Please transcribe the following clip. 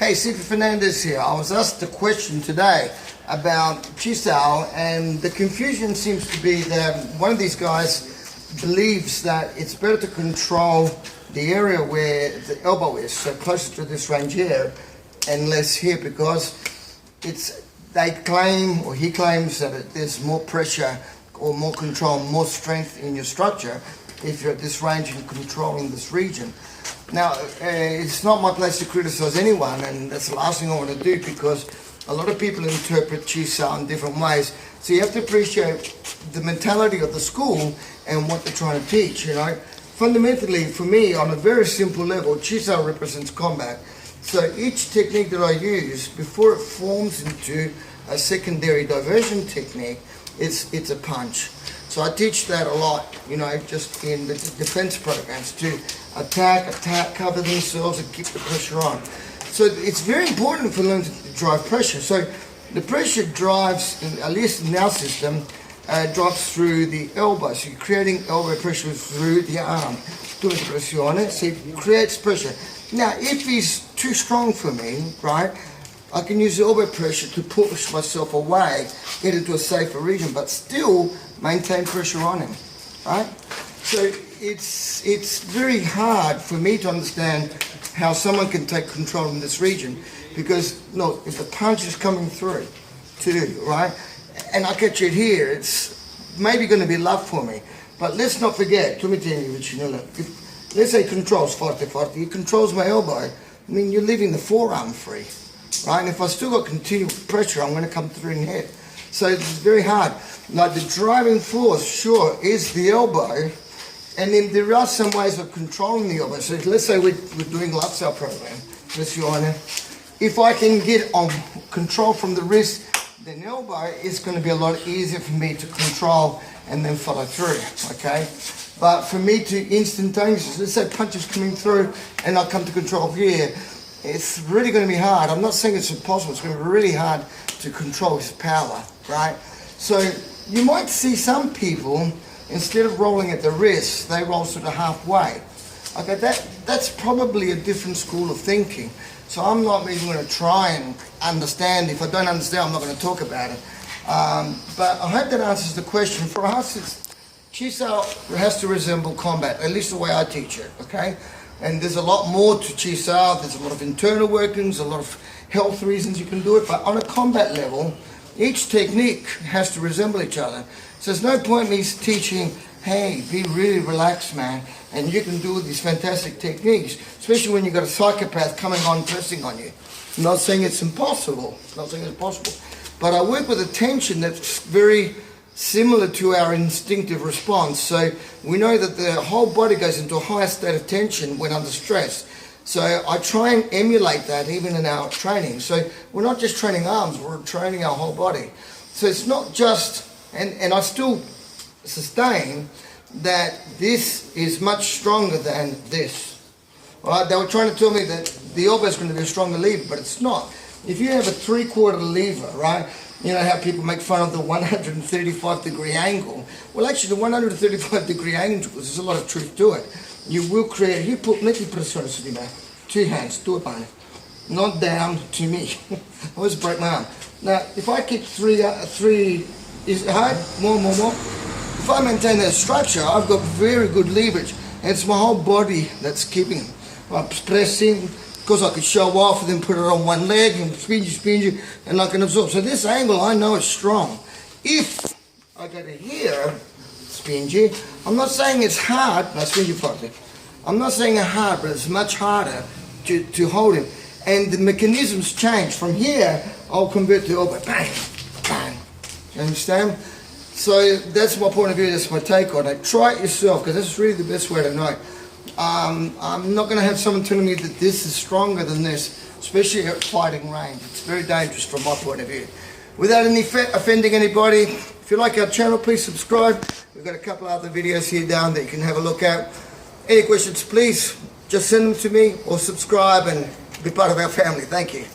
Hey, Sifu Fernandez here. I was asked a question today about Chisao, and the confusion seems to be that one of these guys believes that it's better to control the area where the elbow is, so closer to this range here and less here, because they claim, or he claims, that there's more pressure or more control, more strength in your structure if you're at this range and controlling this region. Now, it's not my place to criticize anyone, and that's the last thing I want to do, because a lot of people interpret Chisao in different ways. So you have to appreciate the mentality of the school and what they're trying to teach, you know. Fundamentally, for me, on a very simple level, Chisao represents combat. So each technique that I use, before it forms into a secondary diversion technique, it's a punch. So I teach that a lot, you know, just in the defense programs, to attack, cover themselves and keep the pressure on. So it's very important for them to drive pressure. So the pressure drives, at least in our system, drops through the elbow. So you're creating elbow pressure through the arm. So it creates pressure. Now, if he's too strong for me, right, I can use the elbow pressure to push myself away, get into a safer region, but still maintain pressure on him, right? So it's very hard for me to understand how someone can take control in this region, because look, if the punch is coming through too, right, and I catch it here, it's maybe going to be love for me. But let's not forget, let's say controls forte, he controls my elbow, I mean, you're leaving the forearm free, right? And if I still got continued pressure, I'm going to come through in head. So it's very hard. Like, the driving force, sure, is the elbow, and then there are some ways of controlling the elbow. So let's say we're doing lifestyle program, if I can get on control from the wrist, then elbow is going to be a lot easier for me to control and then follow through, okay? But for me to instantaneously, let's say punches coming through and I come to control here, it's really going to be hard. I'm not saying it's impossible, it's going to be really hard to control his power, right? So you might see some people, instead of rolling at the wrist, they roll sort of halfway. Okay, that's probably a different school of thinking. So I'm not even going to try and understand. If I don't understand, I'm not going to talk about it. But I hope that answers the question. For us, Chisao has to resemble combat, at least the way I teach it, okay? And there's a lot more to Chisao. There's a lot of internal workings, a lot of health reasons you can do it. But on a combat level, each technique has to resemble each other. So there's no point me teaching, hey, be really relaxed, man, and you can do these fantastic techniques, especially when you've got a psychopath coming on, pressing on you. I'm not saying it's impossible. I'm not saying it's possible. But I work with a tension that's very similar to our instinctive response. So we know that the whole body goes into a higher state of tension when under stress. So I try and emulate that even in our training. So we're not just training arms, we're training our whole body. So it's not just, and I still sustain that this is much stronger than this. All right, they were trying to tell me that the elbow is going to be a stronger lever, but it's not. If you have a 3/4 lever, right, you know how people make fun of the 135-degree angle. Well, actually, the 135-degree angle, there's a lot of truth to it. You will create, you put pressure on 2 hands, do it, man. Not down to me. I always break my arm. Now, if I keep three, is it hard? More. If I maintain that structure, I've got very good leverage. And it's my whole body that's keeping it. I'm pressing, because I could show off and then put it on one leg and spin you, and I can absorb. So this angle, I know is strong. If I go to here, spin you, I'm not saying it's hard, no, spin you forward. I'm not saying it's hard, but it's much harder to hold him. And the mechanisms change. From here, I'll convert to elbow, bang, bang. You understand? So that's my point of view, that's my take on it. Try it yourself, because that's really the best way to know. I'm not going to have someone telling me that this is stronger than this, especially at fighting range. It's very dangerous from my point of view. Without offending anybody, if you like our channel, please subscribe. We've got a couple other videos here down that you can have a look at. Any questions, please just send them to me or subscribe and be part of our family. Thank you.